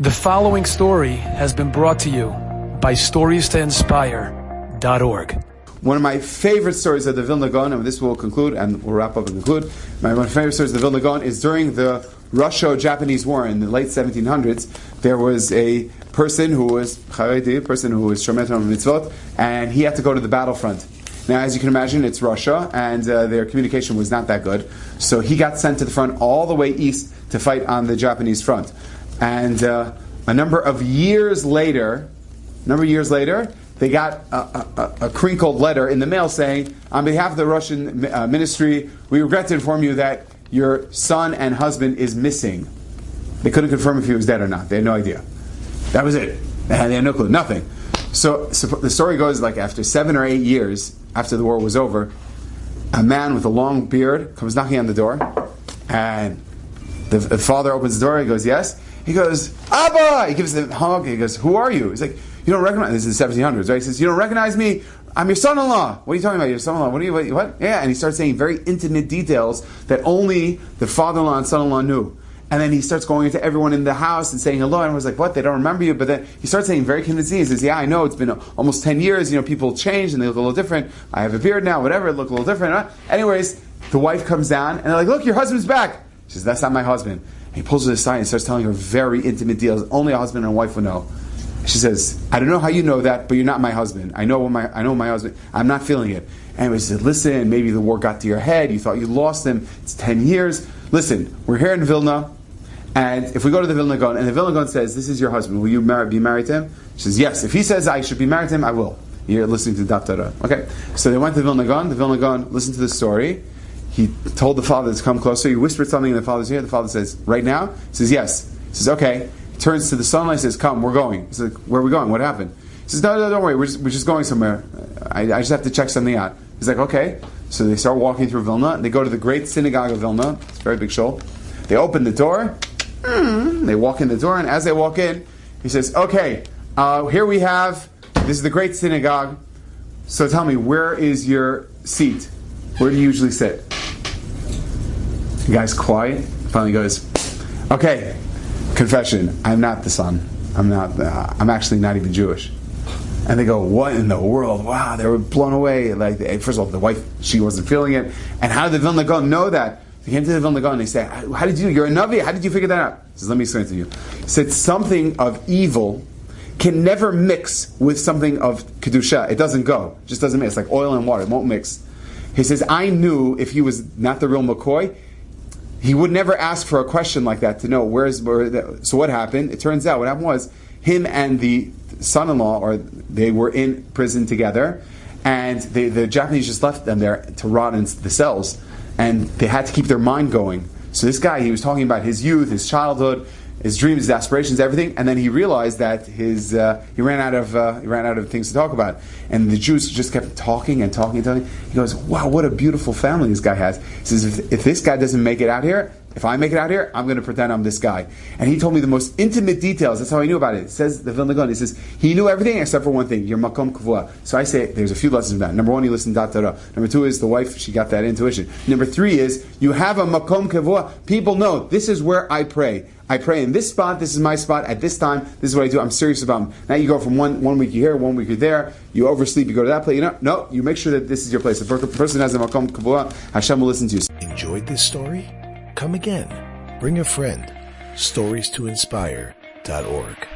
The following story has been brought to you by StoriesToInspire.org. One of my favorite stories of the Vilna Gaon, and this will conclude, and we'll wrap up and conclude. One of my favorite stories of the Vilna Gaon is during the Russo-Japanese War in the late 1700s. There was a person who was Charedi, a person who was Shomer Mitzvot, and he had to go to the battlefront. Now, as you can imagine, it's Russia, and their communication was not that good. So he got sent to the front all the way east to fight on the Japanese front. And a number of years later, they got a crinkled letter in the mail saying, on behalf of the Russian ministry, we regret to inform you that your son and husband is missing. They couldn't confirm if he was dead or not. They had no idea. That was it. They had no clue. Nothing. So the story goes like after 7 or 8 years after the war was over, a man with a long beard comes knocking on the door, and the father opens the door. He goes, yes. He goes, Abba! He gives him a hug. He goes, who are you? He's like, you don't recognize... This is the 1700s, right? He says, you don't recognize me? I'm your son-in-law. What are you talking about? Your son-in-law? What? Yeah, and he starts saying very intimate details that only the father-in-law and son-in-law knew. And then he starts going into everyone in the house and saying hello. And everyone's like, what? They don't remember you? But then he starts saying very convincing. He says, yeah, I know. It's been almost 10 years. People change and they look a little different. I have a beard now. Whatever. It look a little different. Anyways, the wife comes down and they're like, look, your husband's back. She says, that's not my husband. And he pulls her aside and starts telling her very intimate deals. Only a husband and a wife will know. She says, I don't know how you know that, but you're not my husband. I know my husband. I'm not feeling it. Anyway, she said, listen, maybe the war got to your head. You thought you lost him. It's 10 years. Listen, we're here in Vilna. And if we go to the Vilna Gaon, and the Vilna Gaon says, this is your husband, will you be married to him? She says, yes. If he says I should be married to him, I will. You're listening to Daf Torah. Okay. So they went to the Vilna Gaon. The Vilna Gaon listened to the story. He told the father to come closer. He whispered something in the father's ear. The father says, right now? He says, yes. He says, okay. He turns to the son-in-law and says, come, we're going. He says, where are we going? What happened? He says, no, don't worry. We're just going somewhere. I just have to check something out. He's like, okay. So they start walking through Vilna. They go to the great synagogue of Vilna. It's a very big shul. They open the door. They walk in the door, and as they walk in, he says, okay, here we have, this is the great synagogue, so tell me, where is your seat? Where do you usually sit? The guy's quiet, finally goes, okay, confession, I'm not the son. I'm actually not even Jewish. And they go, what in the world? Wow, they were blown away. Like, first of all, the wife, she wasn't feeling it. And how did the Vilna Gaon know that? They came to the Vilna Gaon and they say, how did you, you're a Navi, how did you figure that out? He says, let me explain it to you. He said, something of evil can never mix with something of Kedusha. It doesn't go. It just doesn't mix. It's like oil and water. It won't mix. He says, I knew if he was not the real McCoy, he would never ask for a question like that to know so what happened? It turns out what happened was him and the son-in-law, or they were in prison together, and the Japanese just left them there to rot in the cells. And they had to keep their mind going. So this guy, he was talking about his youth, his childhood, his dreams, his aspirations, everything. And then he realized that he ran out of things to talk about. And the Jews just kept talking and talking and talking. He goes, wow, what a beautiful family this guy has. He says, if this guy doesn't make it out here, if I make it out here, I'm going to pretend I'm this guy. And he told me the most intimate details. That's how I knew about it. It says, the Vilna Gaon, he says, he knew everything except for one thing, your makom kavua. So I say, there's a few lessons from that. Number one, he listened to Torah. Number two is the wife, she got that intuition. Number three is, you have a makom kavua. People know, this is where I pray. I pray in this spot, this is my spot, at this time, this is what I do, I'm serious about them. Now you go from one week you're here, 1 week you're there, you oversleep, you go to that place, no, you make sure that this is your place. If the person has a makom kavua, Hashem will listen to you. Enjoyed this story? Come again. Bring a friend. StoriesToInspire.org